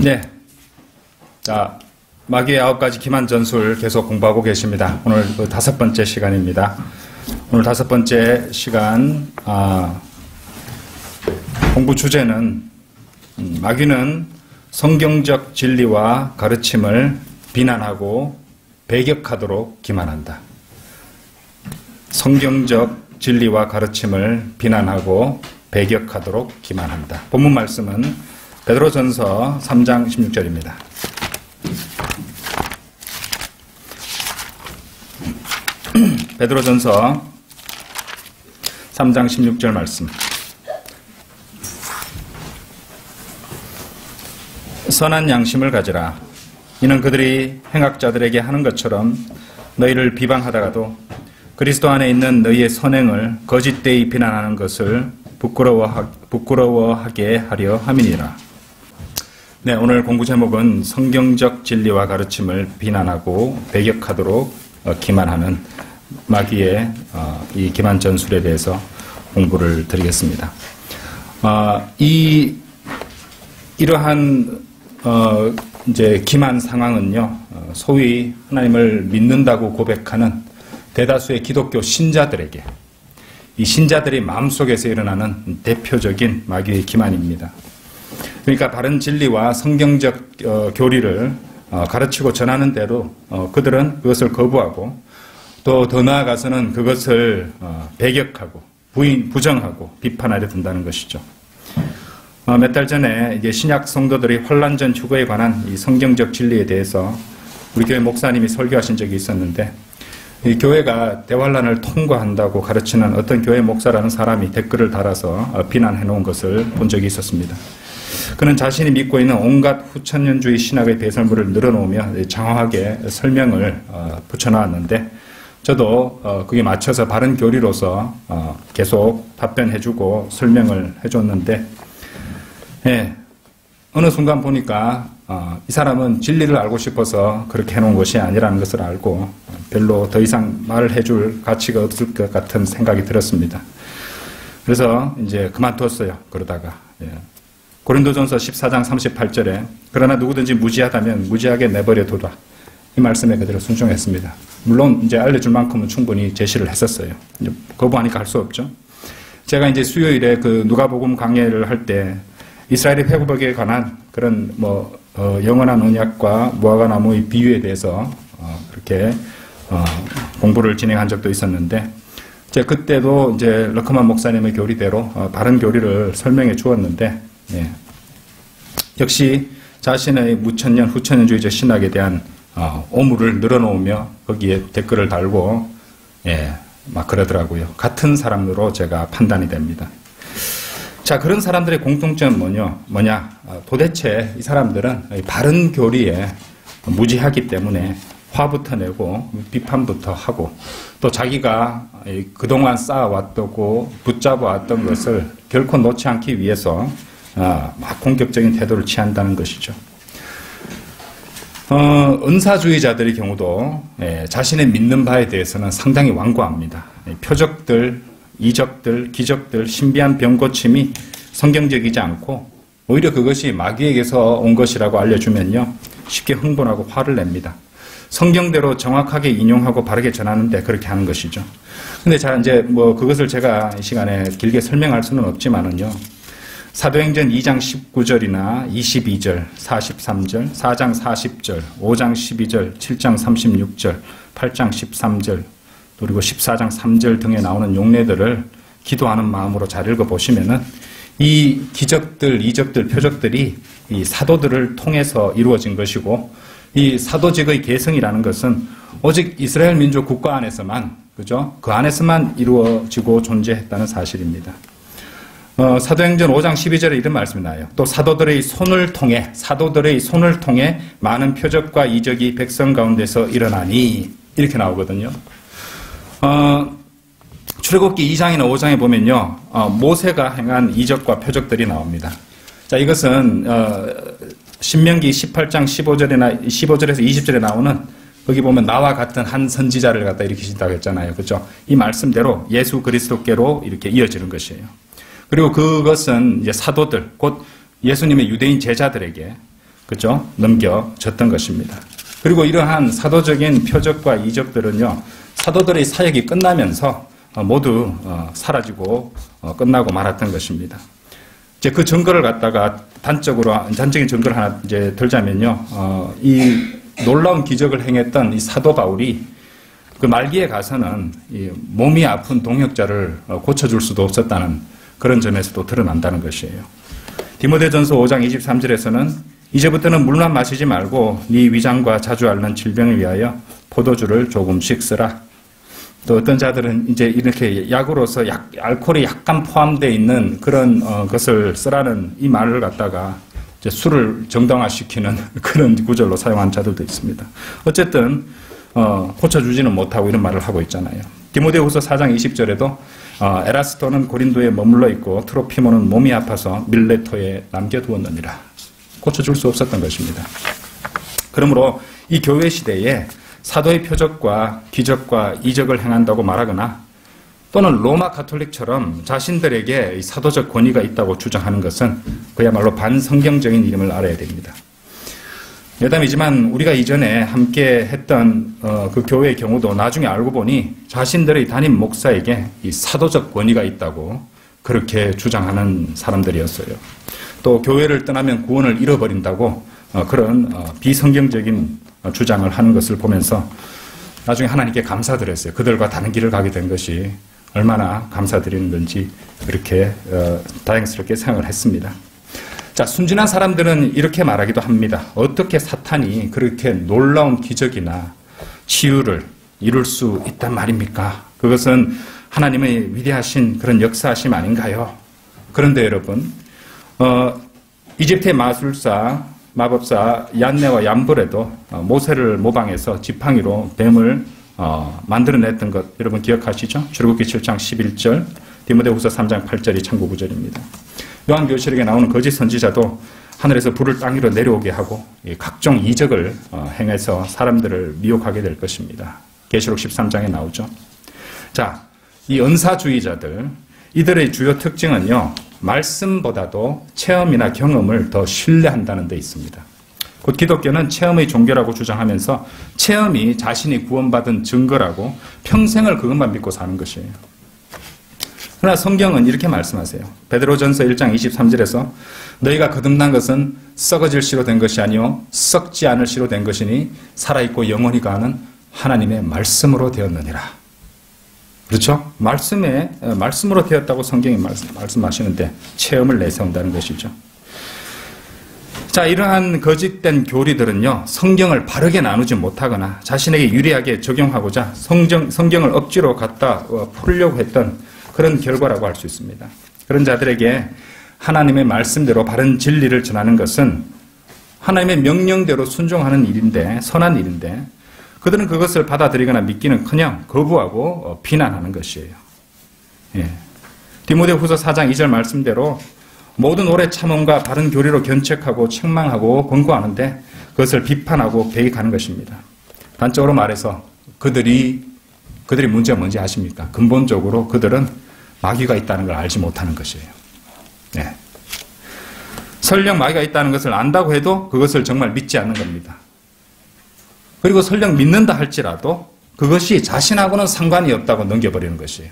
네. 자, 마귀의 9가지 기만 전술 계속 공부하고 계십니다. 오늘 그 5번째 시간입니다. 오늘 5번째 시간, 공부 주제는, 마귀는 성경적 진리와 가르침을 비난하고 배격하도록 기만한다. 성경적 진리와 가르침을 비난하고 배격하도록 기만한다. 본문 말씀은 베드로전서 3장 16절입니다. 베드로전서 3장 16절 말씀. 선한 양심을 가지라. 이는 그들이 행악자들에게 하는 것처럼 너희를 비방하다가도 그리스도 안에 있는 너희의 선행을 거짓되이 비난하는 것을 부끄러워하게 하려 함이니라. 네, 오늘 공부 제목은 성경적 진리와 가르침을 비난하고 배격하도록 기만하는 마귀의 이 기만 전술에 대해서 공부를 드리겠습니다. 이러한 이제 기만 상황은요, 소위 하나님을 믿는다고 고백하는 대다수의 기독교 신자들에게, 이 신자들이 마음속에서 일어나는 대표적인 마귀의 기만입니다. 그러니까 바른 진리와 성경적 교리를 가르치고 전하는 대로 그들은 그것을 거부하고 또 더 나아가서는 그것을 배격하고 부정하고 비판하려 든다는 것이죠. 몇 달 전에 이제 신약 성도들이 환란 전 휴거에 관한 이 성경적 진리에 대해서 우리 교회 목사님이 설교하신 적이 있었는데, 이 교회가 대환란을 통과한다고 가르치는 어떤 교회 목사라는 사람이 댓글을 달아서 비난해 놓은 것을 본 적이 있었습니다. 그는 자신이 믿고 있는 온갖 후천년주의 신학의 배설물을 늘어놓으며 장황하게 설명을 붙여놨는데, 저도 거기에 맞춰서 바른 교리로서 계속 답변해주고 설명을 해줬는데, 예, 어느 순간 보니까 이 사람은 진리를 알고 싶어서 그렇게 해놓은 것이 아니라는 것을 알고 별로 더 이상 말을 해줄 가치가 없을 것 같은 생각이 들었습니다. 그래서 이제 그만뒀어요. 그러다가. 예. 고린도전서 14장 38절에 그러나 누구든지 무지하다면 무지하게 내버려 두라. 이 말씀에 그대로 순종했습니다. 물론 이제 알려줄 만큼은 충분히 제시를 했었어요. 이제 거부하니까 할 수 없죠. 제가 이제 수요일에 그 누가복음 강해를 할 때 이스라엘의 회복에 관한 그런 영원한 언약과 무화과 나무의 비유에 대해서 그렇게 공부를 진행한 적도 있었는데, 제가 그때도 이제 러커만 목사님의 교리대로 바른 교리를 설명해 주었는데, 예. 역시 자신의 무천년 후천년주의적 신학에 대한 오물을 늘어놓으며 거기에 댓글을 달고, 예, 막 그러더라고요. 같은 사람으로 제가 판단이 됩니다. 자, 그런 사람들의 공통점은 뭐냐? 도대체 이 사람들은 바른 교리에 무지하기 때문에 화부터 내고 비판부터 하고, 또 자기가 그동안 쌓아왔고 붙잡아왔던 것을 결코 놓지 않기 위해서 막 공격적인 태도를 취한다는 것이죠. 은사주의자들의 경우도 자신의 믿는 바에 대해서는 상당히 완고합니다. 표적들, 이적들, 기적들, 신비한 병고침이 성경적이지 않고 오히려 그것이 마귀에게서 온 것이라고 알려주면요, 쉽게 흥분하고 화를 냅니다. 성경대로 정확하게 인용하고 바르게 전하는데 그렇게 하는 것이죠. 근데 자, 이제 그것을 제가 이 시간에 길게 설명할 수는 없지만은요, 사도행전 2장 19절이나 22절, 43절, 4장 40절, 5장 12절, 7장 36절, 8장 13절, 그리고 14장 3절 등에 나오는 용례들을 기도하는 마음으로 잘 읽어보시면은 이 기적들, 이적들, 표적들이 이 사도들을 통해서 이루어진 것이고, 이 사도직의 계승이라는 것은 오직 이스라엘 민족 국가 안에서만, 그죠? 그 안에서만 이루어지고 존재했다는 사실입니다. 사도행전 5장 12절에 이런 말씀이 나와요. 또 사도들의 손을 통해 많은 표적과 이적이 백성 가운데서 일어나니, 이렇게 나오거든요. 출애굽기 2장이나 5장에 보면요, 모세가 행한 이적과 표적들이 나옵니다. 자, 이것은 신명기 18장 15절에서 20절에 나오는, 거기 보면 나와 같은 한 선지자를 갖다 일으키신다고 했잖아요. 그렇죠? 이 말씀대로 예수 그리스도께로 이렇게 이어지는 것이에요. 그리고 그것은 이제 사도들, 곧 예수님의 유대인 제자들에게 그죠? 넘겨졌던 것입니다. 그리고 이러한 사도적인 표적과 이적들은요, 사도들의 사역이 끝나면서 모두 사라지고 끝나고 말았던 것입니다. 이제 그 증거를 갖다가 단적인 증거를 하나 이제 들자면요, 이 놀라운 기적을 행했던 이 사도 바울이 그 말기에 가서는 이 몸이 아픈 동역자를 고쳐줄 수도 없었다는 그런 점에서도 드러난다는 것이에요. 디모데전서 5장 23절에서는 이제부터는 물만 마시지 말고 네 위장과 자주 앓는 질병을 위하여 포도주를 조금씩 쓰라. 또 어떤 자들은 이제 이렇게 약으로서 알코올이 약간 포함되어 있는 그런 것을 쓰라는 이 말을 갖다가 이제 술을 정당화시키는 그런 구절로 사용한 자들도 있습니다. 어쨌든 고쳐주지는 못하고 이런 말을 하고 있잖아요. 디모데후서 4장 20절에도 에라스토는 고린도에 머물러 있고 트로피모는 몸이 아파서 밀레토에 남겨두었느니라. 고쳐줄 수 없었던 것입니다. 그러므로 이 교회 시대에 사도의 표적과 기적과 이적을 행한다고 말하거나 또는 로마 가톨릭처럼 자신들에게 사도적 권위가 있다고 주장하는 것은 그야말로 반성경적인 이름을 알아야 됩니다. 여담이지만 우리가 이전에 함께 했던 그 교회의 경우도 나중에 알고 보니 자신들의 담임 목사에게 이 사도적 권위가 있다고 그렇게 주장하는 사람들이었어요. 또 교회를 떠나면 구원을 잃어버린다고 그런 비성경적인 주장을 하는 것을 보면서 나중에 하나님께 감사드렸어요. 그들과 다른 길을 가게 된 것이 얼마나 감사드리는 건지 그렇게 다행스럽게 생각을 했습니다. 자, 순진한 사람들은 이렇게 말하기도 합니다. 어떻게 사탄이 그렇게 놀라운 기적이나 치유를 이룰 수 있단 말입니까? 그것은 하나님의 위대하신 그런 역사하심 아닌가요? 그런데 여러분, 이집트의 마법사 얀네와 얀불에도 모세를 모방해서 지팡이로 뱀을 만들어냈던 것 여러분 기억하시죠? 출애굽기 7장 11절, 디모데후서 3장 8절이 참고 구절입니다. 요한계시록에 나오는 거짓 선지자도 하늘에서 불을 땅 위로 내려오게 하고 각종 이적을 행해서 사람들을 미혹하게 될 것입니다. 계시록 13장에 나오죠. 자, 이 은사주의자들, 이들의 주요 특징은요, 말씀보다도 체험이나 경험을 더 신뢰한다는 데 있습니다. 곧 기독교는 체험의 종교라고 주장하면서 체험이 자신이 구원받은 증거라고 평생을 그것만 믿고 사는 것이에요. 그러나 성경은 이렇게 말씀하세요. 베드로전서 1장 23절에서 너희가 거듭난 것은 썩어질 씨로 된 것이 아니요 썩지 않을 씨로 된 것이니 살아있고 영원히 가는 하나님의 말씀으로 되었느니라. 그렇죠? 말씀으로 되었다고 성경이 말씀하시는데 체험을 내세운다는 것이죠. 자, 이러한 거짓된 교리들은요, 성경을 바르게 나누지 못하거나 자신에게 유리하게 적용하고자 성경을 억지로 갖다 풀려고 했던 그런 결과라고 할 수 있습니다. 그런 자들에게 하나님의 말씀대로 바른 진리를 전하는 것은 하나님의 명령대로 순종하는 일인데, 선한 일인데, 그들은 그것을 받아들이거나 믿기는커녕 거부하고 비난하는 것이에요. 예. 디모데후서 4장 2절 말씀대로 모든 오래 참음과 바른 교리로 견책하고 책망하고 권고하는데 그것을 비판하고 배격하는 것입니다. 단적으로 말해서 그들이 문제가 뭔지 아십니까? 근본적으로 그들은 마귀가 있다는 걸 알지 못하는 것이에요. 네. 설령 마귀가 있다는 것을 안다고 해도 그것을 정말 믿지 않는 겁니다. 그리고 설령 믿는다 할지라도 그것이 자신하고는 상관이 없다고 넘겨버리는 것이에요.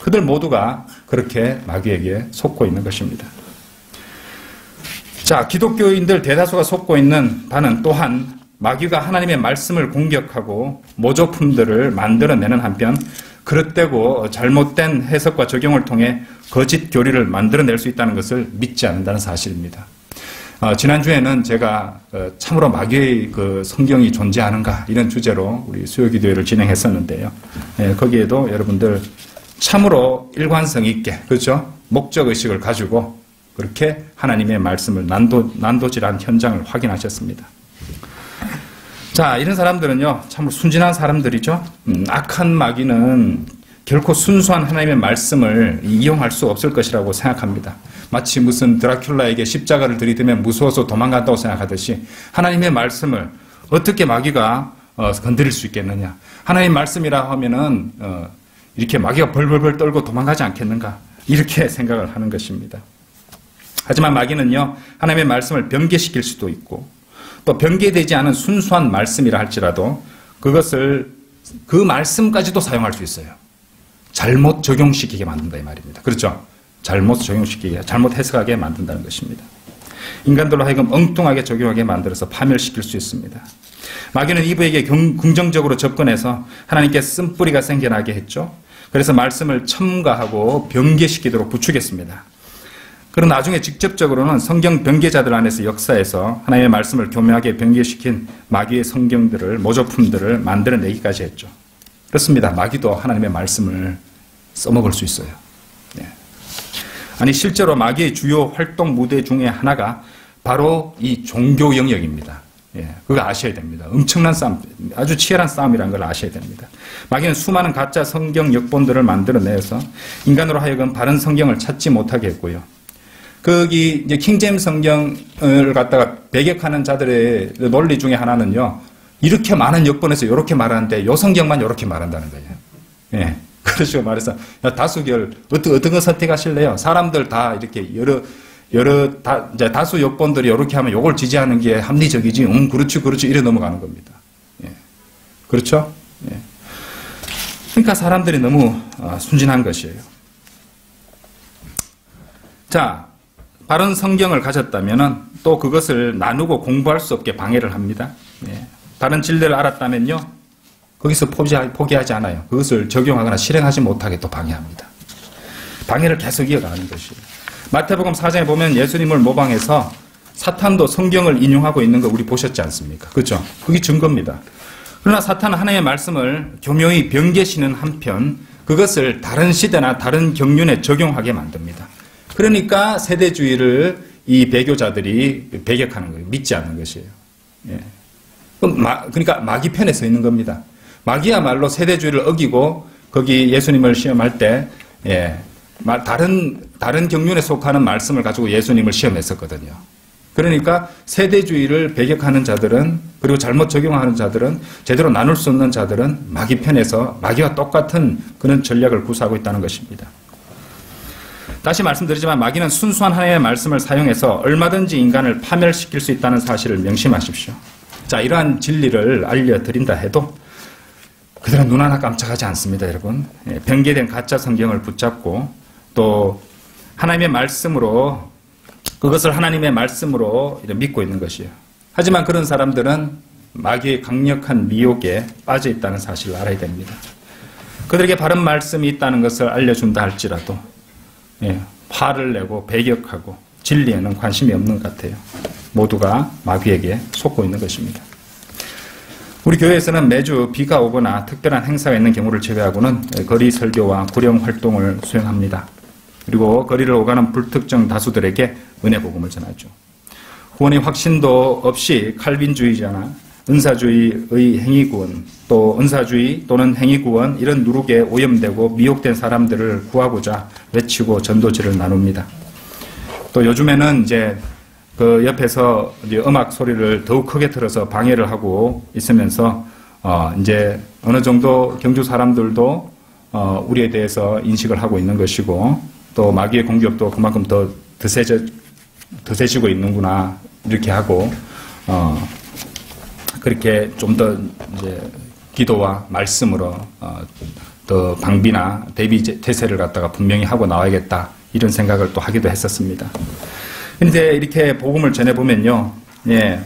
그들 모두가 그렇게 마귀에게 속고 있는 것입니다. 자, 기독교인들 대다수가 속고 있는 바는 또한 마귀가 하나님의 말씀을 공격하고 모조품들을 만들어내는 한편 그릇되고 잘못된 해석과 적용을 통해 거짓 교리를 만들어낼 수 있다는 것을 믿지 않는다는 사실입니다. 지난주에는 제가 참으로 마귀의 그 성경이 존재하는가 이런 주제로 우리 수요기도회를 진행했었는데요. 거기에도 여러분들 참으로 일관성 있게, 그렇죠? 목적의식을 가지고 그렇게 하나님의 말씀을 난도질한 현장을 확인하셨습니다. 자, 이런 사람들은요, 참으로 순진한 사람들이죠. 악한 마귀는 결코 순수한 하나님의 말씀을 이용할 수 없을 것이라고 생각합니다. 마치 무슨 드라큘라에게 십자가를 들이대면 무서워서 도망간다고 생각하듯이 하나님의 말씀을 어떻게 마귀가 건드릴 수 있겠느냐. 하나님의 말씀이라 하면은 이렇게 마귀가 벌벌벌 떨고 도망가지 않겠는가. 이렇게 생각을 하는 것입니다. 하지만 마귀는요, 하나님의 말씀을 변개시킬 수도 있고, 또 변개되지 않은 순수한 말씀이라 할지라도 그것을, 그 말씀까지도 사용할 수 있어요. 잘못 적용시키게 만든다 이 말입니다. 그렇죠? 잘못 적용시키게, 잘못 해석하게 만든다는 것입니다. 인간들로 하여금 엉뚱하게 적용하게 만들어서 파멸시킬 수 있습니다. 마귀는 이브에게 긍정적으로 접근해서 하나님께 쓴뿌리가 생겨나게 했죠. 그래서 말씀을 첨가하고 변개시키도록 부추겼습니다. 그럼 나중에 직접적으로는 성경 변개자들 안에서 역사에서 하나님의 말씀을 교묘하게 변개시킨 마귀의 성경들을, 모조품들을 만들어내기까지 했죠. 그렇습니다. 마귀도 하나님의 말씀을 써먹을 수 있어요. 네. 아니 실제로 마귀의 주요 활동 무대 중에 하나가 바로 이 종교 영역입니다. 예, 그거 아셔야 됩니다. 엄청난 싸움, 아주 치열한 싸움이라는 걸 아셔야 됩니다. 마귀는 수많은 가짜 성경 역본들을 만들어내서 인간으로 하여금 바른 성경을 찾지 못하게 했고요. 거기 이제 킹제임스 성경을 갖다가 배격하는 자들의 논리 중에 하나는요, 이렇게 많은 역본에서 이렇게 말하는데 요 성경만 이렇게 말한다는 거예요. 예, 그러시고 말해서 다수결 어떤 거 선택하실래요? 사람들 다 이렇게 이제 다수 역본들이 이렇게 하면 요걸 지지하는 게 합리적이지, 그렇지, 이래 넘어가는 겁니다. 예. 그렇죠? 예. 그러니까 사람들이 너무 순진한 것이에요. 자, 바른 성경을 가졌다면은 또 그것을 나누고 공부할 수 없게 방해를 합니다. 예. 다른 진리를 알았다면요, 거기서 포기하지 않아요. 그것을 적용하거나 실행하지 못하게 또 방해합니다. 방해를 계속 이어가는 것이에요. 마태복음 4장에 보면 예수님을 모방해서 사탄도 성경을 인용하고 있는 거 우리 보셨지 않습니까? 그렇죠? 그게 증거입니다. 그러나 사탄은 하나님의 말씀을 교묘히 변개시는 한편 그것을 다른 시대나 다른 경륜에 적용하게 만듭니다. 그러니까 세대주의를 이 배교자들이 배격하는 거예요. 믿지 않는 것이에요. 예. 그러니까 마귀 편에 서 있는 겁니다. 마귀야말로 세대주의를 어기고 거기 예수님을 시험할 때, 예, 다른 경륜에 속하는 말씀을 가지고 예수님을 시험했었거든요. 그러니까 세대주의를 배격하는 자들은, 그리고 잘못 적용하는 자들은, 제대로 나눌 수 없는 자들은 마귀 편에서 마귀와 똑같은 그런 전략을 구사하고 있다는 것입니다. 다시 말씀드리지만 마귀는 순수한 하나님의 말씀을 사용해서 얼마든지 인간을 파멸시킬 수 있다는 사실을 명심하십시오. 자, 이러한 진리를 알려드린다 해도 그들은 눈 하나 깜짝하지 않습니다, 여러분. 예, 변개된 가짜 성경을 붙잡고 또 하나님의 말씀으로, 그것을 하나님의 말씀으로 믿고 있는 것이에요. 하지만 그런 사람들은 마귀의 강력한 미혹에 빠져 있다는 사실을 알아야 됩니다. 그들에게 바른 말씀이 있다는 것을 알려준다 할지라도, 예, 화를 내고 배격하고 진리에는 관심이 없는 것 같아요. 모두가 마귀에게 속고 있는 것입니다. 우리 교회에서는 매주 비가 오거나 특별한 행사가 있는 경우를 제외하고는 거리 설교와 구령 활동을 수행합니다. 그리고 거리를 오가는 불특정 다수들에게 은혜 복음을 전하죠. 구원의 확신도 없이 칼빈주의자나 은사주의의 행위구원, 또 은사주의 또는 행위구원, 이런 누룩에 오염되고 미혹된 사람들을 구하고자 외치고 전도지를 나눕니다. 또 요즘에는 이제 그 옆에서 이제 음악 소리를 더욱 크게 틀어서 방해를 하고 있으면서 이제 어느 정도 경주 사람들도 우리에 대해서 인식을 하고 있는 것이고, 또 마귀의 공격도 그만큼 더 드세지고 있는구나 이렇게 하고, 그렇게 좀 더 이제 기도와 말씀으로 더 방비나 대비 태세를 갖다가 분명히 하고 나와야겠다, 이런 생각을 또 하기도 했었습니다. 그런데 이렇게 복음을 전해보면요, 예,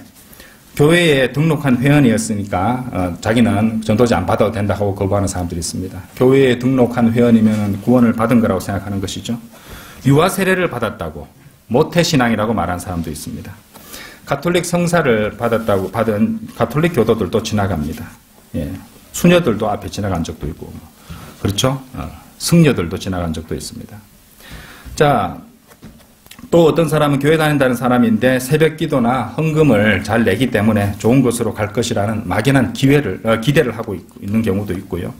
교회에 등록한 회원이었으니까 자기는 전도지 안 받아도 된다 하고 거부하는 사람들이 있습니다. 교회에 등록한 회원이면 구원을 받은 거라고 생각하는 것이죠. 유아 세례를 받았다고 모태신앙이라고 말하는 사람도 있습니다. 가톨릭 성사를 받은 가톨릭 교도들도 지나갑니다. 예, 수녀들도 앞에 지나간 적도 있고, 그렇죠? 승려들도 지나간 적도 있습니다. 자, 또 어떤 사람은 교회 다닌다는 사람인데 새벽 기도나 헌금을 잘 내기 때문에 좋은 곳으로 갈 것이라는 막연한 기대를 하고 있는 경우도 있고요.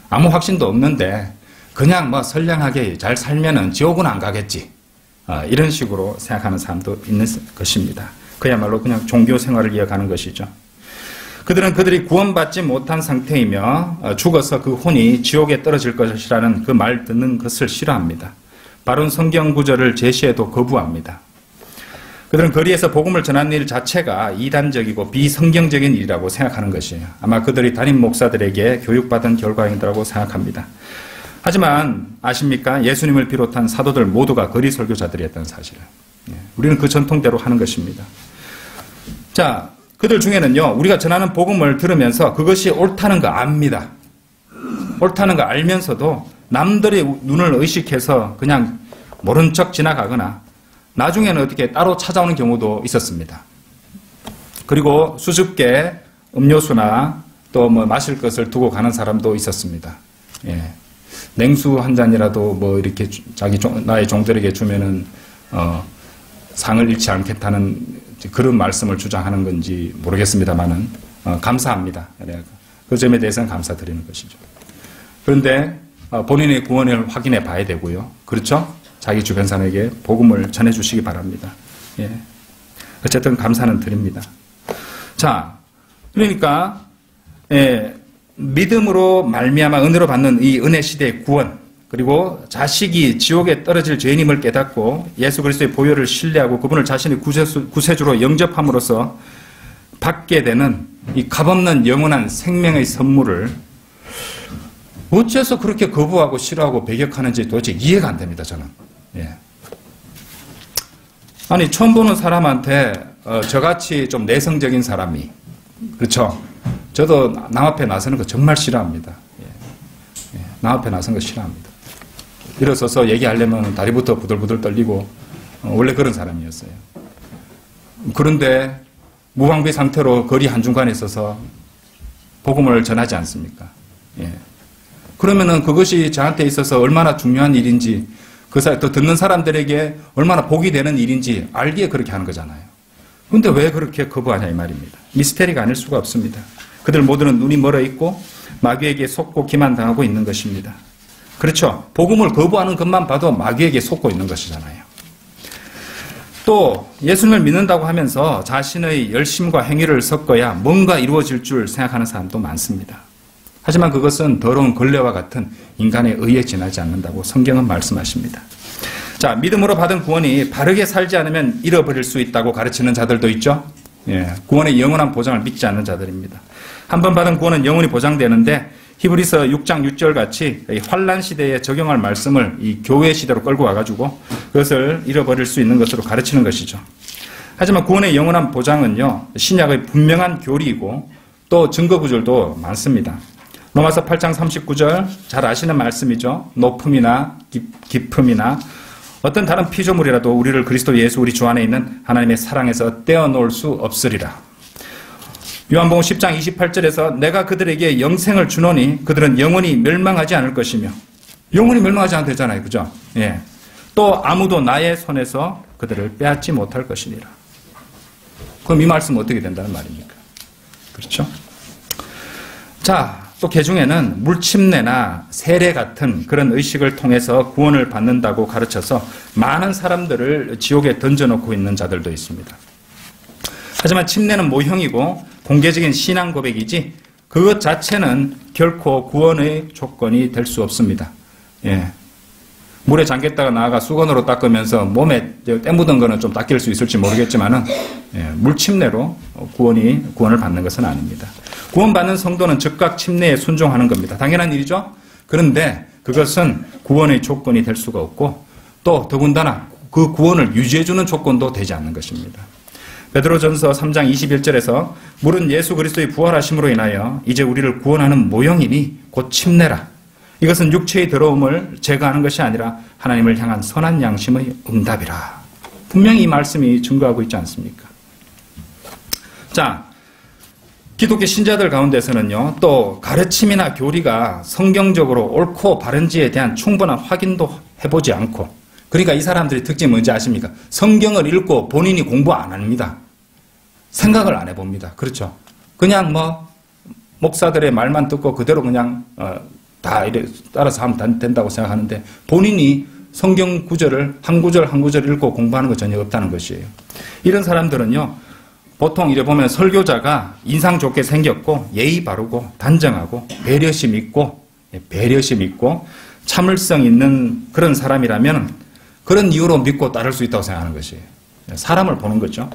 아무 확신도 없는데 그냥 뭐 선량하게 잘 살면은 지옥은 안 가겠지, 이런 식으로 생각하는 사람도 있는 것입니다. 그야말로 그냥 종교 생활을 이어가는 것이죠. 그들은 그들이 구원받지 못한 상태이며 죽어서 그 혼이 지옥에 떨어질 것이라는 그 말 듣는 것을 싫어합니다. 바른 성경 구절을 제시해도 거부합니다. 그들은 거리에서 복음을 전하는 일 자체가 이단적이고 비성경적인 일이라고 생각하는 것이에요. 아마 그들이 담임 목사들에게 교육받은 결과이라고 생각합니다. 하지만 아십니까? 예수님을 비롯한 사도들 모두가 거리 설교자들이었다는 사실을. 우리는 그 전통대로 하는 것입니다. 자, 그들 중에는요, 우리가 전하는 복음을 들으면서 그것이 옳다는 거 압니다. 옳다는 거 알면서도 남들의 눈을 의식해서 그냥 모른 척 지나가거나 나중에는 어떻게 따로 찾아오는 경우도 있었습니다. 그리고 수줍게 음료수나 또 뭐 마실 것을 두고 가는 사람도 있었습니다. 예. 냉수 한 잔이라도 뭐 이렇게 나의 종들에게 주면은 상을 잃지 않겠다는 그런 말씀을 주장하는 건지 모르겠습니다만은 감사합니다. 그 점에 대해서는 감사드리는 것이죠. 그런데 본인의 구원을 확인해 봐야 되고요. 그렇죠? 자기 주변 사람에게 복음을 전해주시기 바랍니다. 예. 어쨌든 감사는 드립니다. 자, 그러니까 믿음으로 말미암아 은혜로 받는 이 은혜 시대의 구원, 그리고 자식이 지옥에 떨어질 죄인임을 깨닫고 예수 그리스도의 보혈을 신뢰하고 그분을 자신의 구세주로 영접함으로써 받게 되는 이 값없는 영원한 생명의 선물을 어째서 그렇게 거부하고 싫어하고 배격하는지 도대체 이해가 안 됩니다, 저는. 예. 아니, 처음 보는 사람한테 저같이 좀 내성적인 사람이, 그렇죠? 저도 남 앞에 나서는 거 정말 싫어합니다. 예. 예. 남 앞에 나서는 거 싫어합니다. 일어서서 얘기하려면 다리부터 부들부들 떨리고 원래 그런 사람이었어요. 그런데 무방비 상태로 거리 한중간에 있어서 복음을 전하지 않습니까? 예. 그러면은 그것이 저한테 있어서 얼마나 중요한 일인지, 또 듣는 사람들에게 얼마나 복이 되는 일인지 알기에 그렇게 하는 거잖아요. 그런데 왜 그렇게 거부하냐 이 말입니다. 미스테리가 아닐 수가 없습니다. 그들 모두는 눈이 멀어 있고 마귀에게 속고 기만당하고 있는 것입니다. 그렇죠? 복음을 거부하는 것만 봐도 마귀에게 속고 있는 것이잖아요. 또 예수님을 믿는다고 하면서 자신의 열심과 행위를 섞어야 뭔가 이루어질 줄 생각하는 사람도 많습니다. 하지만 그것은 더러운 걸레와 같은 인간의 의에 지나지 않는다고 성경은 말씀하십니다. 자, 믿음으로 받은 구원이 바르게 살지 않으면 잃어버릴 수 있다고 가르치는 자들도 있죠. 예, 구원의 영원한 보장을 믿지 않는 자들입니다. 한 번 받은 구원은 영원히 보장되는데 히브리서 6장 6절 같이 환란 시대에 적용할 말씀을 이 교회 시대로 끌고 와가지고 그것을 잃어버릴 수 있는 것으로 가르치는 것이죠. 하지만 구원의 영원한 보장은요, 신약의 분명한 교리이고 또 증거 구절도 많습니다. 로마서 8장 39절 잘 아시는 말씀이죠. 높음이나 깊음이나 어떤 다른 피조물이라도 우리를 그리스도 예수 우리 주 안에 있는 하나님의 사랑에서 떼어놓을 수 없으리라. 요한복음 10장 28절에서 내가 그들에게 영생을 주노니 그들은 영원히 멸망하지 않을 것이며, 영원히 멸망하지 않아도 되잖아요. 그죠? 예. 또 아무도 나의 손에서 그들을 빼앗지 못할 것이니라. 그럼 이 말씀은 어떻게 된다는 말입니까? 그렇죠? 자, 또 개중에는 물침례나 세례 같은 그런 의식을 통해서 구원을 받는다고 가르쳐서 많은 사람들을 지옥에 던져놓고 있는 자들도 있습니다. 하지만 침례는 모형이고 공개적인 신앙 고백이지 그것 자체는 결코 구원의 조건이 될 수 없습니다. 예. 물에 잠겼다가 나아가 수건으로 닦으면서 몸에 때 묻은 거는 좀 닦일 수 있을지 모르겠지만은, 예, 물침례로 구원을 받는 것은 아닙니다. 구원받는 성도는 즉각 침례에 순종하는 겁니다. 당연한 일이죠. 그런데 그것은 구원의 조건이 될 수가 없고 또 더군다나 그 구원을 유지해주는 조건도 되지 않는 것입니다. 베드로전서 3장 21절에서 물은 예수 그리스도의 부활하심으로 인하여 이제 우리를 구원하는 모형이니 곧 침례라. 이것은 육체의 더러움을 제거하는 것이 아니라 하나님을 향한 선한 양심의 응답이라. 분명히 이 말씀이 증거하고 있지 않습니까? 자, 기독교 신자들 가운데서는요, 또 가르침이나 교리가 성경적으로 옳고 바른지에 대한 충분한 확인도 해보지 않고, 그러니까 이 사람들의 특징이 뭔지 아십니까? 성경을 읽고 본인이 공부 안 합니다. 생각을 안 해봅니다. 그렇죠? 그냥 목사들의 말만 듣고 그대로 그냥 다 이래 따라서 하면 된다고 생각하는데 본인이 성경 구절을 한 구절 한 구절 읽고 공부하는 거 전혀 없다는 것이에요. 이런 사람들은요, 보통 이래 보면 설교자가 인상 좋게 생겼고 예의 바르고 단정하고 배려심 있고 참을성 있는 그런 사람이라면 그런 이유로 믿고 따를 수 있다고 생각하는 것이에요. 사람을 보는 거죠.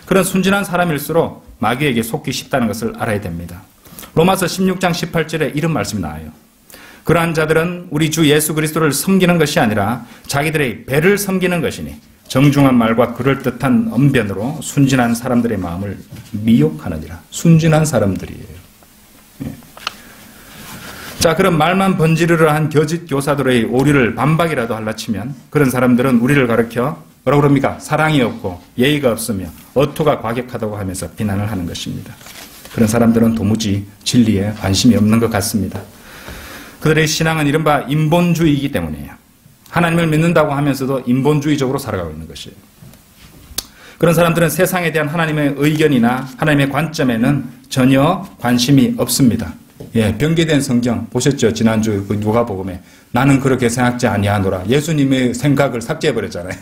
그런 순진한 사람일수록 마귀에게 속기 쉽다는 것을 알아야 됩니다. 로마서 16장 18절에 이런 말씀이 나와요. 그러한 자들은 우리 주 예수 그리스도를 섬기는 것이 아니라 자기들의 배를 섬기는 것이니 정중한 말과 그럴듯한 언변으로 순진한 사람들의 마음을 미혹하느니라. 순진한 사람들이에요. 자, 그럼 말만 번지르르 한 거짓 교사들의 오류를 반박이라도 할라 치면 그런 사람들은 우리를 가르쳐 뭐라고 그럽니까? 사랑이 없고 예의가 없으며 어투가 과격하다고 하면서 비난을 하는 것입니다. 그런 사람들은 도무지 진리에 관심이 없는 것 같습니다. 그들의 신앙은 이른바 인본주의이기 때문이에요. 하나님을 믿는다고 하면서도 인본주의적으로 살아가고 있는 것이에요. 그런 사람들은 세상에 대한 하나님의 의견이나 하나님의 관점에는 전혀 관심이 없습니다. 예, 변개된 성경 보셨죠? 지난주 그 누가복음에 나는 그렇게 생각지 아니하노라. 예수님의 생각을 삭제해버렸잖아요.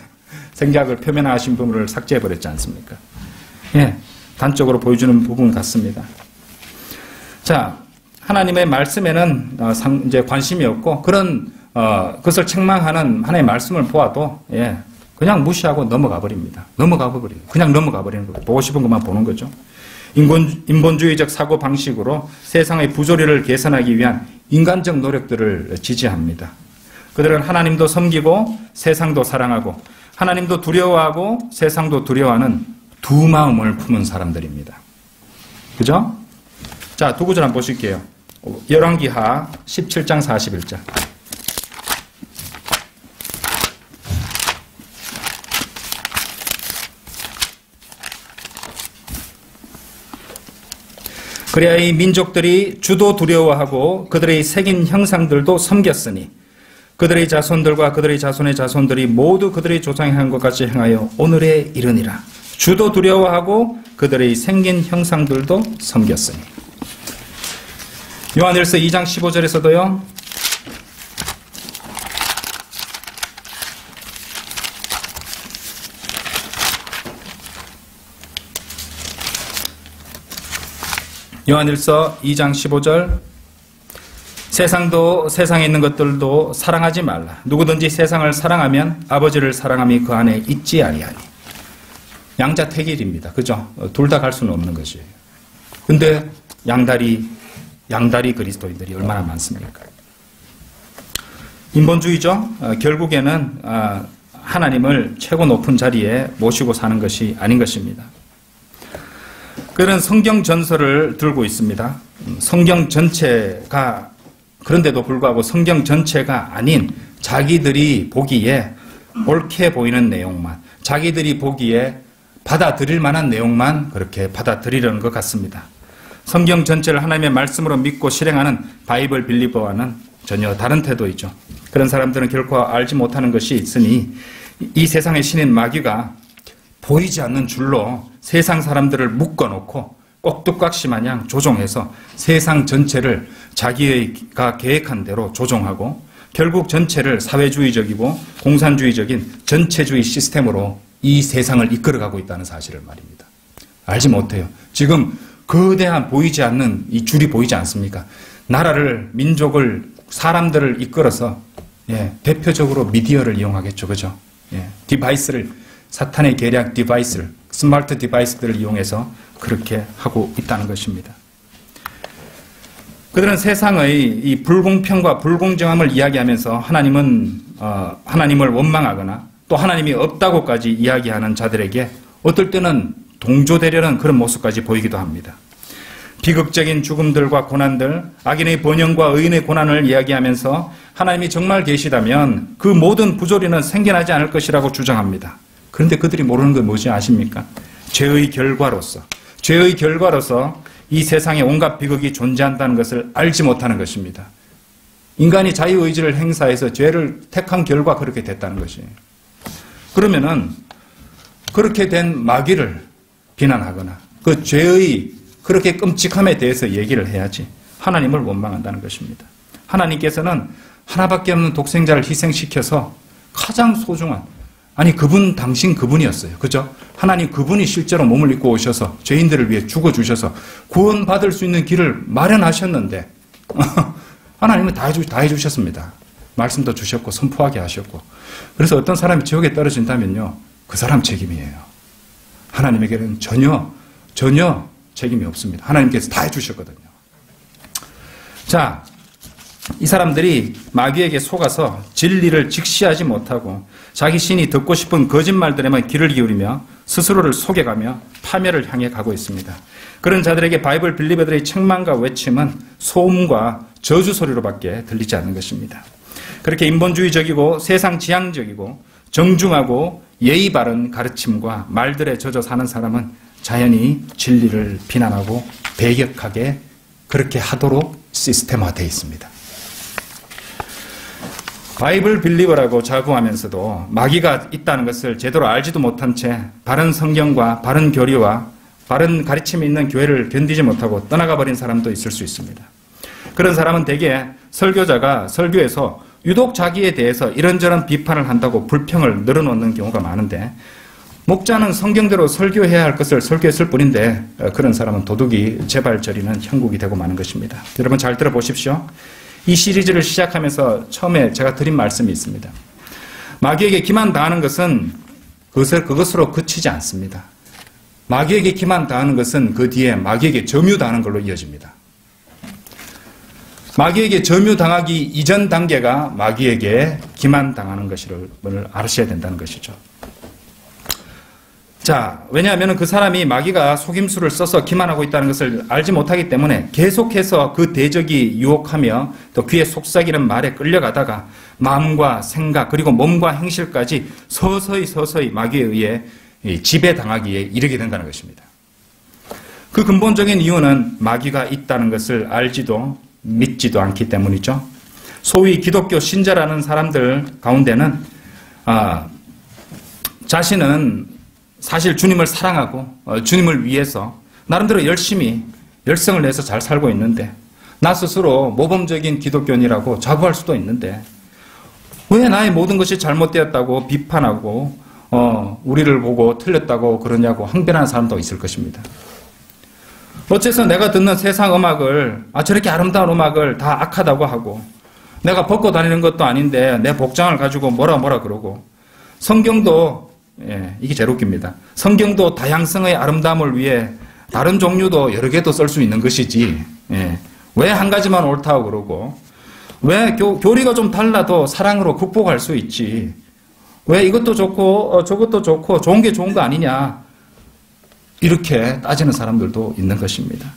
생각을 표면화하신 부분을 삭제해버렸지 않습니까? 예, 단적으로 보여주는 부분 같습니다. 자, 하나님의 말씀에는 이제 관심이 없고 그런 그것을 책망하는 하나님의 말씀을 보아도 예, 그냥 무시하고 넘어가 버립니다. 그냥 넘어가 버리는 거예요. 보고 싶은 것만 보는 거죠. 인본주의적 사고 방식으로 세상의 부조리를 개선하기 위한 인간적 노력들을 지지합니다. 그들은 하나님도 섬기고 세상도 사랑하고 하나님도 두려워하고 세상도 두려워하는 두 마음을 품은 사람들입니다. 그죠? 자, 두 구절 한번 보실게요. 열왕기하 17장 41절. 그래야 이 민족들이 주도 두려워하고 그들의 새긴 형상들도 섬겼으니 그들의 자손들과 그들의 자손의 자손들이 모두 그들의 조상이 한 것 같이 행하여 오늘에 이르니라. 주도 두려워하고 그들의 생긴 형상들도 섬겼으니. 요한일서 2장 15절에서도요. 요한일서 2장 15절 세상도 세상에 있는 것들도 사랑하지 말라. 누구든지 세상을 사랑하면 아버지를 사랑함이 그 안에 있지 아니하니. 양자택일입니다. 그죠? 둘 다 갈 수는 없는 것이에요. 근데 양다리 그리스도인들이 얼마나 많습니까? 인본주의죠. 결국에는 하나님을 최고 높은 자리에 모시고 사는 것이 아닌 것입니다. 그런 성경 전설을 들고 있습니다. 성경 전체가 그런데도 불구하고 성경 전체가 아닌 자기들이 보기에 옳게 보이는 내용만, 자기들이 보기에 받아들일 만한 내용만 그렇게 받아들이려는 것 같습니다. 성경 전체를 하나님의 말씀으로 믿고 실행하는 바이블 빌리버와는 전혀 다른 태도이죠. 그런 사람들은 결코 알지 못하는 것이 있으니 이 세상의 신인 마귀가 보이지 않는 줄로 세상 사람들을 묶어놓고 꼭두각시 마냥 조종해서 세상 전체를 자기가 계획한 대로 조종하고 결국 전체를 사회주의적이고 공산주의적인 전체주의 시스템으로 이 세상을 이끌어가고 있다는 사실을 말입니다. 알지 못해요. 지금 거대한 보이지 않는 이 줄이 보이지 않습니까? 나라를, 민족을, 사람들을 이끌어서 대표적으로 미디어를 이용하겠죠. 그죠? 디바이스를, 사탄의 계략 디바이스를, 스마트 디바이스들을 이용해서 그렇게 하고 있다는 것입니다. 그들은 세상의 이 불공평과 불공정함을 이야기하면서 하나님을 원망하거나 또 하나님이 없다고까지 이야기하는 자들에게 어떨 때는 동조되려는 그런 모습까지 보이기도 합니다. 비극적인 죽음들과 고난들, 악인의 번영과 의인의 고난을 이야기하면서 하나님이 정말 계시다면 그 모든 부조리는 생겨나지 않을 것이라고 주장합니다. 그런데 그들이 모르는 건 뭐지 아십니까? 죄의 결과로서 이 세상에 온갖 비극이 존재한다는 것을 알지 못하는 것입니다. 인간이 자유의지를 행사해서 죄를 택한 결과 그렇게 됐다는 것이에요. 그러면은 그렇게 된 마귀를 비난하거나 그 죄의 그렇게 끔찍함에 대해서 얘기를 해야지 하나님을 원망한다는 것입니다. 하나님께서는 하나밖에 없는 독생자를 희생시켜서 가장 소중한 당신 그분이었어요. 그죠? 하나님 그분이 실제로 몸을 입고 오셔서 죄인들을 위해 죽어주셔서 구원받을 수 있는 길을 마련하셨는데 하나님은 다 해주셨습니다. 말씀도 주셨고 선포하게 하셨고, 그래서 어떤 사람이 지옥에 떨어진다면요, 그 사람 책임이에요. 하나님에게는 전혀 책임이 없습니다. 하나님께서 다 해주셨거든요. 자, 이 사람들이 마귀에게 속아서 진리를 직시하지 못하고 자기 신이 듣고 싶은 거짓말들에만 귀를 기울이며 스스로를 속여가며 파멸을 향해 가고 있습니다. 그런 자들에게 바이블 빌리버들의 책망과 외침은 소음과 저주 소리로밖에 들리지 않는 것입니다. 그렇게 인본주의적이고 세상 지향적이고 정중하고 예의 바른 가르침과 말들에 젖어 사는 사람은 자연히 진리를 비난하고 배격하게 그렇게 하도록 시스템화되어 있습니다. 바이블 빌리버라고 자부하면서도 마귀가 있다는 것을 제대로 알지도 못한 채 바른 성경과 바른 교리와 바른 가르침이 있는 교회를 견디지 못하고 떠나가 버린 사람도 있을 수 있습니다. 그런 사람은 대개 설교자가 설교에서 유독 자기에 대해서 이런저런 비판을 한다고 불평을 늘어놓는 경우가 많은데, 목자는 성경대로 설교해야 할 것을 설교했을 뿐인데 그런 사람은 도둑이 제발 저리는 형국이 되고 마는 것입니다. 여러분 잘 들어보십시오. 이 시리즈를 시작하면서 처음에 제가 드린 말씀이 있습니다. 마귀에게 기만당하는 것은 그것으로 그치지 않습니다. 마귀에게 기만당하는 것은 그 뒤에 마귀에게 점유당하는 걸로 이어집니다. 마귀에게 점유당하기 이전 단계가 마귀에게 기만당하는 것을 아셔야 된다는 것이죠. 자, 왜냐하면 그 사람이 마귀가 속임수를 써서 기만하고 있다는 것을 알지 못하기 때문에 계속해서 그 대적이 유혹하며 또 귀에 속삭이는 말에 끌려가다가 마음과 생각 그리고 몸과 행실까지 서서히 마귀에 의해 지배당하기에 이르게 된다는 것입니다. 그 근본적인 이유는 마귀가 있다는 것을 알지도 믿지도 않기 때문이죠. 소위 기독교 신자라는 사람들 가운데는 자신은 사실 주님을 사랑하고 주님을 위해서 나름대로 열심히 열성을 내서 잘 살고 있는데, 나 스스로 모범적인 기독교인이라고 자부할 수도 있는데 왜 나의 모든 것이 잘못되었다고 비판하고 우리를 보고 틀렸다고 그러냐고 항변하는 사람도 있을 것입니다. 어째서 내가 듣는 세상 음악을 저렇게 아름다운 음악을 다 악하다고 하고, 내가 벗고 다니는 것도 아닌데 내 복장을 가지고 뭐라 그러고, 성경도 이게 제일 웃깁니다. 성경도 다양성의 아름다움을 위해 다른 종류도 여러 개도 쓸 수 있는 것이지, 왜 한 가지만 옳다고 그러고, 왜 교리가 좀 달라도 사랑으로 극복할 수 있지, 왜 이것도 좋고 저것도 좋고 좋은 게 좋은 거 아니냐, 이렇게 따지는 사람들도 있는 것입니다.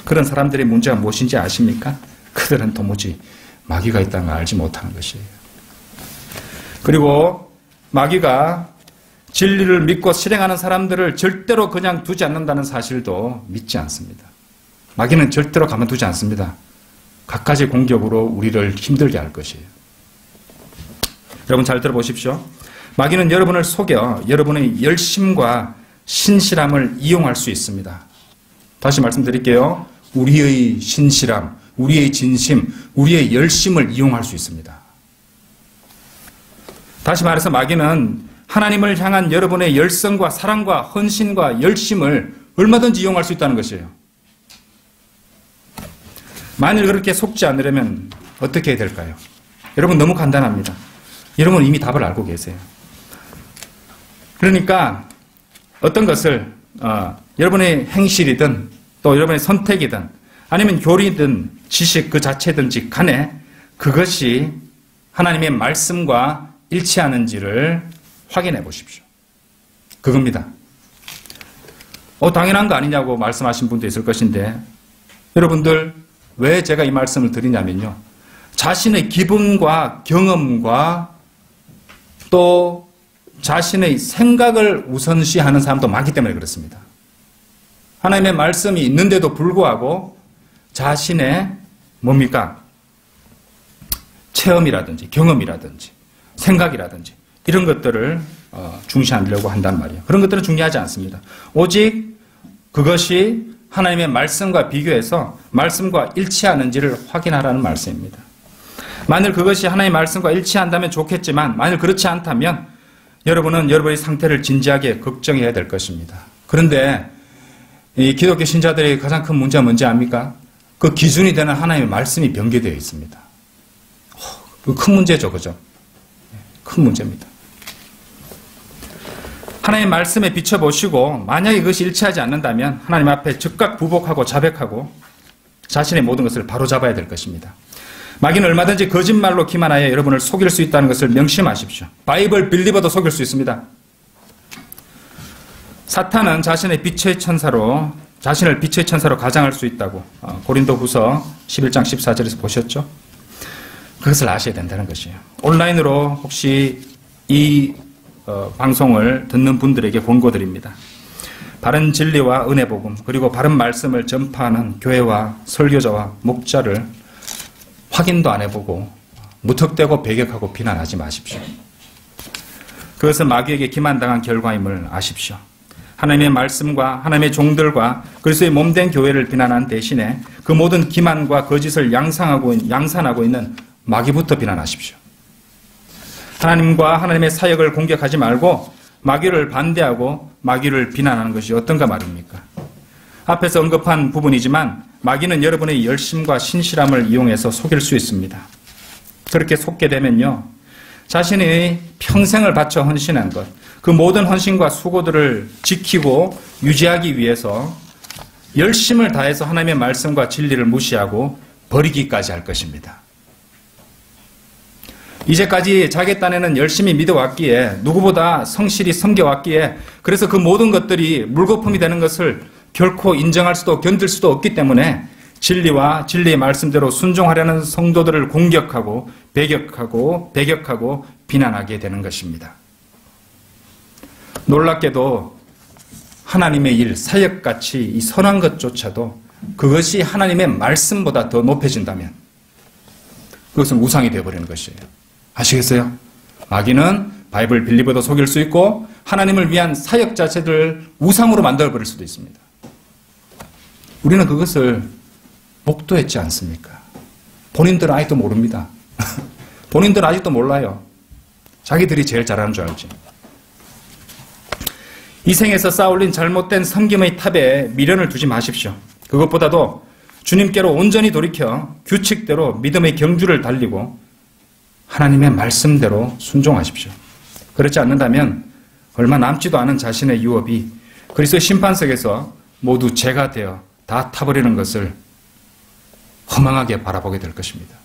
그런 사람들의 문제가 무엇인지 아십니까? 그들은 도무지 마귀가 있다는 걸 알지 못하는 것이에요. 그리고 마귀가 진리를 믿고 실행하는 사람들을 절대로 그냥 두지 않는다는 사실도 믿지 않습니다. 마귀는 절대로 가만두지 않습니다. 갖가지 공격으로 우리를 힘들게 할 것이에요. 여러분 잘 들어보십시오. 마귀는 여러분을 속여 여러분의 열심과 신실함을 이용할 수 있습니다. 다시 말씀드릴게요. 우리의 신실함, 우리의 진심, 우리의 열심을 이용할 수 있습니다. 다시 말해서 마귀는 하나님을 향한 여러분의 열성과 사랑과 헌신과 열심을 얼마든지 이용할 수 있다는 것이에요. 만일 그렇게 속지 않으려면 어떻게 해야 될까요? 여러분 너무 간단합니다. 여러분 이미 답을 알고 계세요. 그러니까 어떤 것을 여러분의 행실이든 또 여러분의 선택이든 아니면 교리든 지식 그 자체든지 간에 그것이 하나님의 말씀과 일치하는지를 확인해 보십시오. 그겁니다. 당연한 거 아니냐고 말씀하신 분도 있을 것인데, 여러분들 왜 제가 이 말씀을 드리냐면요, 자신의 기분과 경험과 또 자신의 생각을 우선시하는 사람도 많기 때문에 그렇습니다. 하나님의 말씀이 있는데도 불구하고 자신의 뭡니까? 체험이라든지 경험이라든지 생각이라든지 이런 것들을 중시하려고 한단 말이에요. 그런 것들은 중요하지 않습니다. 오직 그것이 하나님의 말씀과 비교해서 말씀과 일치하는지를 확인하라는 말씀입니다. 만일 그것이 하나님의 말씀과 일치한다면 좋겠지만, 만일 그렇지 않다면 여러분은 여러분의 상태를 진지하게 걱정해야 될 것입니다. 그런데 이 기독교 신자들의 가장 큰 문제가 뭔지 압니까? 그 기준이 되는 하나님의 말씀이 변개되어 있습니다. 그 큰 문제죠, 그죠? 큰 문제입니다. 하나님의 말씀에 비춰보시고 만약에 그것이 일치하지 않는다면 하나님 앞에 즉각 부복하고 자백하고 자신의 모든 것을 바로잡아야 될 것입니다. 마귀는 얼마든지 거짓말로 기만하여 여러분을 속일 수 있다는 것을 명심하십시오. 바이블 빌리버도 속일 수 있습니다. 사탄은 자신을 빛의 천사로 가장할 수 있다고 고린도후서 11장 14절에서 보셨죠? 그것을 아셔야 된다는 것이에요. 온라인으로 혹시 이 방송을 듣는 분들에게 권고드립니다. 바른 진리와 은혜 복음 그리고 바른 말씀을 전파하는 교회와 설교자와 목자를 확인도 안 해보고 무턱대고 배격하고 비난하지 마십시오. 그것은 마귀에게 기만당한 결과임을 아십시오. 하나님의 말씀과 하나님의 종들과 그리스도의 몸된 교회를 비난한 대신에 그 모든 기만과 거짓을 양산하고 있는 마귀부터 비난하십시오. 하나님과 하나님의 사역을 공격하지 말고 마귀를 반대하고 마귀를 비난하는 것이 어떤가 말입니까? 앞에서 언급한 부분이지만 마귀는 여러분의 열심과 신실함을 이용해서 속일 수 있습니다. 그렇게 속게 되면요, 자신이 평생을 바쳐 헌신한 것, 그 모든 헌신과 수고들을 지키고 유지하기 위해서 열심을 다해서 하나님의 말씀과 진리를 무시하고 버리기까지 할 것입니다. 이제까지 자기 딴에는 열심히 믿어왔기에 누구보다 성실히 섬겨왔기에 그래서 그 모든 것들이 물거품이 되는 것을 결코 인정할 수도 견딜 수도 없기 때문에 진리와 진리의 말씀대로 순종하려는 성도들을 공격하고 배격하고 비난하게 되는 것입니다. 놀랍게도 하나님의 일, 사역같이 이 선한 것조차도 그것이 하나님의 말씀보다 더 높여진다면 그것은 우상이 되어버리는 것이에요. 아시겠어요? 마귀는 바이블 빌리버도 속일 수 있고 하나님을 위한 사역 자체를 우상으로 만들어버릴 수도 있습니다. 우리는 그것을 목도했지 않습니까? 본인들은 아직도 모릅니다. 본인들은 아직도 몰라요. 자기들이 제일 잘하는 줄 알지. 이 생에서 쌓아올린 잘못된 섬김의 탑에 미련을 두지 마십시오. 그것보다도 주님께로 온전히 돌이켜 규칙대로 믿음의 경주를 달리고 하나님의 말씀대로 순종하십시오. 그렇지 않는다면 얼마 남지도 않은 자신의 유업이 그리스도의 심판석에서 모두 죄가 되어 다 타버리는 것을 허망하게 바라보게 될 것입니다.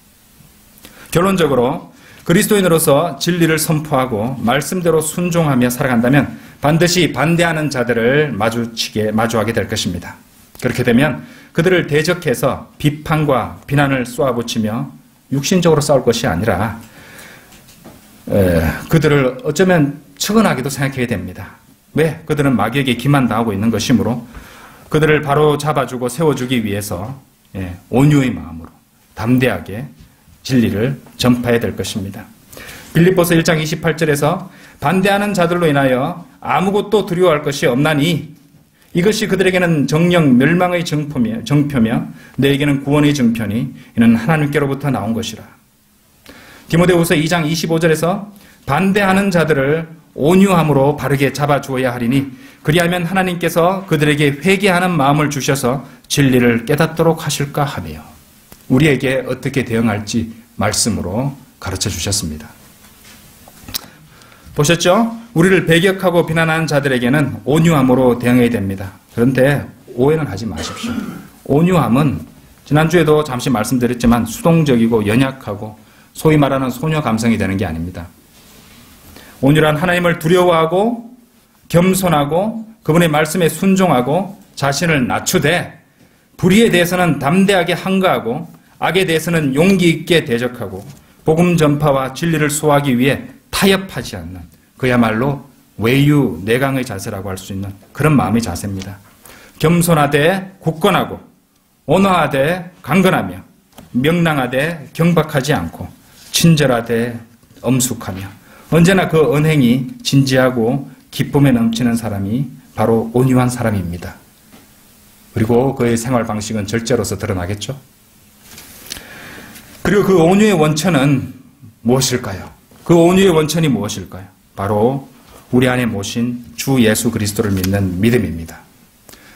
결론적으로 그리스도인으로서 진리를 선포하고 말씀대로 순종하며 살아간다면 반드시 반대하는 자들을 마주하게 될 것입니다. 그렇게 되면 그들을 대적해서 비판과 비난을 쏘아붙이며 육신적으로 싸울 것이 아니라 그들을 어쩌면 측은하게도 생각해야 됩니다. 왜? 그들은 마귀에게 기만당하고 있는 것이므로 그들을 바로 잡아주고 세워주기 위해서 온유의 마음으로 담대하게 진리를 전파해야 될 것입니다. 빌립보서 1장 28절에서 반대하는 자들로 인하여 아무것도 두려워할 것이 없나니 이것이 그들에게는 정령 멸망의 정표며 너에게는 구원의 정표니 이는 하나님께로부터 나온 것이라. 디모데후서 2장 25절에서 반대하는 자들을 온유함으로 바르게 잡아주어야 하리니 그리하면 하나님께서 그들에게 회개하는 마음을 주셔서 진리를 깨닫도록 하실까 하며 우리에게 어떻게 대응할지 말씀으로 가르쳐 주셨습니다. 보셨죠? 우리를 배격하고 비난하는 자들에게는 온유함으로 대응해야 됩니다. 그런데 오해는 하지 마십시오. 온유함은 지난주에도 잠시 말씀드렸지만 수동적이고 연약하고 소위 말하는 소녀 감성이 되는 게 아닙니다. 온유란 하나님을 두려워하고 겸손하고 그분의 말씀에 순종하고 자신을 낮추되 불의에 대해서는 담대하게 항거하고 악에 대해서는 용기 있게 대적하고 복음 전파와 진리를 소화하기 위해 타협하지 않는 그야말로 외유 내강의 자세라고 할 수 있는 그런 마음의 자세입니다. 겸손하되 굳건하고 온화하되 강건하며 명랑하되 경박하지 않고 친절하되 엄숙하며 언제나 그 언행이 진지하고 기쁨에 넘치는 사람이 바로 온유한 사람입니다. 그리고 그의 생활 방식은 절제로서 드러나겠죠. 그리고 그 온유의 원천은 무엇일까요? 그 온유의 원천이 무엇일까요? 바로 우리 안에 모신 주 예수 그리스도를 믿는 믿음입니다.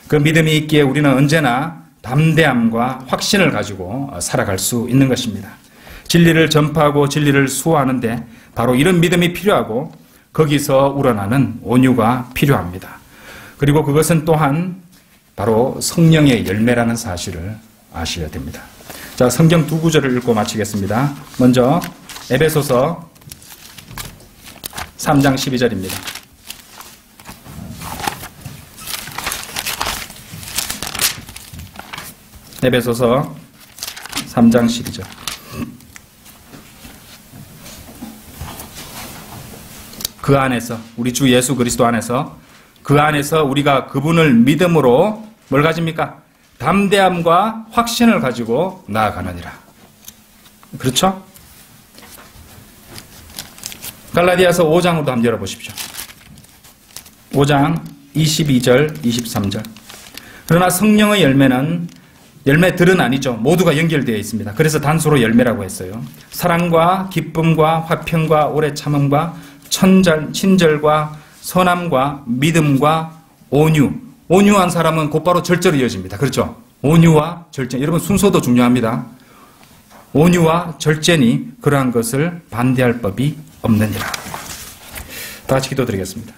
그 믿음이 있기에 우리는 언제나 담대함과 확신을 가지고 살아갈 수 있는 것입니다. 진리를 전파하고 진리를 수호하는데 바로 이런 믿음이 필요하고 거기서 우러나는 온유가 필요합니다. 그리고 그것은 또한 바로 성령의 열매라는 사실을 아셔야 됩니다. 자, 성경 두 구절을 읽고 마치겠습니다. 먼저 에베소서 3장 12절입니다. 에베소서 3장 12절. 그 안에서, 우리 주 예수 그리스도 안에서, 그 안에서 우리가 그분을 믿음으로 뭘 가집니까? 담대함과 확신을 가지고 나아가느니라. 그렇죠? 갈라디아서 5장으로도 한번 열어보십시오. 5장 22절, 23절. 그러나 성령의 열매는 열매들은 아니죠. 모두가 연결되어 있습니다. 그래서 단수로 열매라고 했어요. 사랑과 기쁨과 화평과 오래 참음과 친절과 선함과 믿음과 온유. 온유한 사람은 곧바로 절제로 이어집니다. 그렇죠? 온유와 절제. 여러분 순서도 중요합니다. 온유와 절제니 그러한 것을 반대할 법이 없느니라. 다 같이 기도드리겠습니다.